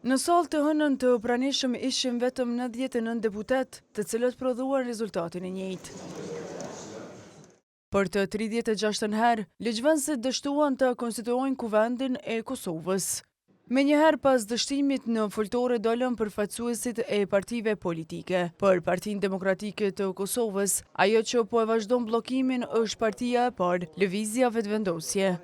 Në sallë të hënën të pranishëm ishin vetëm 99 deputet, të cilët prodhuan rezultatin e njëjtë. Për të 36 herë, ligjvënësit dështuan të konstituojnë kuvendin e Kosovës. Me njëherë pas dështimit në foltore dolën përfaqësuesit e partive politike. Për Partinë Demokratike të Kosovës, ajo që po e vazhdon bllokimin është partia e parë, Lëvizja Vetëvendosje.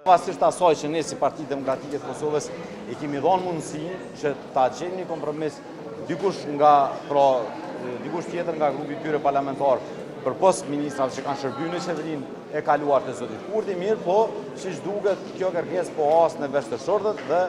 Pavarësisht asaj që ne si Parti Demokratike të Kosovës i kemi dhënë mundësinë që ta gjejmë një kompromis dikush tjetër nga grupi tyre parlamentar përpos ministrave që kanë shërbyer në qeverinë e kaluar të zotit Kurti, mirë, po siç duket kjo kërkesë po as në vesh të shortët dhe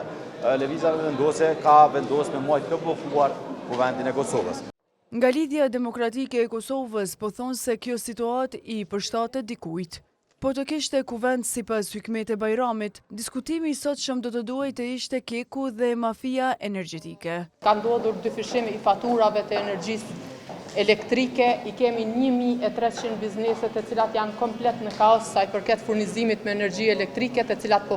Lëvizja Vetëvendosje ka vendosur me majtë të bllokuar kuvendin e Kosovës. Nga Lidhja Demokratike e Kosovës po thonë se kjo situatë i përshtatet dikujt. Po të kishte kuvend sipas Hykmete Bajramit, diskutimi i sotshëm do të duhej të ishte keku dhe mafia energjetike. Ka ndodhur dyfishim i faturave të energjisë elektrike, i kemi 1300 biznese të cilat janë komplet në kaos sa i përket furnizimit me energji elektrike, të cilat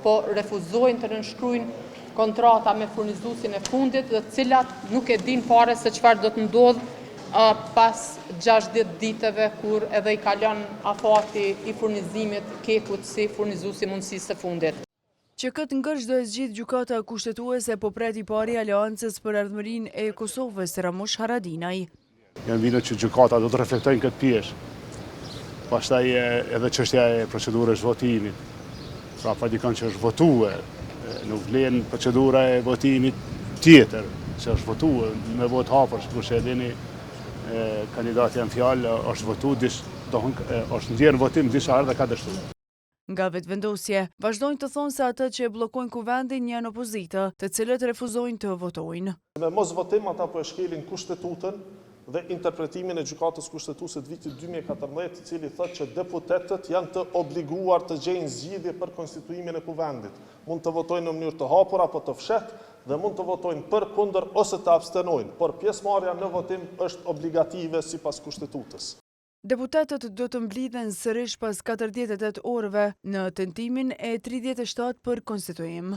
po refuzojnë të nënshkruajnë kontrata me furnizuesin e fundit, dhe të cilat nuk e din fare se çfarë do të ndodhë pas 60 ditëve kur edhe i kalon afati i furnizimit kekut si furnizuesi mundësisë së fundit. Që këtë ngërç do e zgjidhë gjykata kushtetuese po pret i pari Aleancës për Ardhmërinë e Kosovës, Ramush Haradinaj. Janë vina që gjykata do të reflektojnë këtë pjesë. Pastaj edhe çështja e procedurës votimit. Pra dikon që është votuar, nuk vlen procedura e votimit tjetër, që është votuar me vot hapur, kurse e dini kandidati janë fjalë, është votu, është ndjerë në votim disa herë dhe ka dështuar. Nga Vetëvendosje, vazhdojnë të thonë se ata që e bllokojnë kuvendin janë opozitë, të cilët refuzojnë të votojnë. Me mos votim ata po e shkelin kushtetutën dhe interpretimin e gjykatës kushtetuese të vitit 2014, i cili thotë që deputetët janë të obliguar të gjejnë zgjidhje për konstituimin e kuvendit. Mund të votojnë në mënyrë të hapur apo të fshehtë dhe mund të votojnë për, kundër ose të abstenojnë, por pjesëmarrja në votim është obligative sipas kushtetutës. Deputetët do të mblidhen sërish pas 48 orëve në tentimin e 37 për konstituim.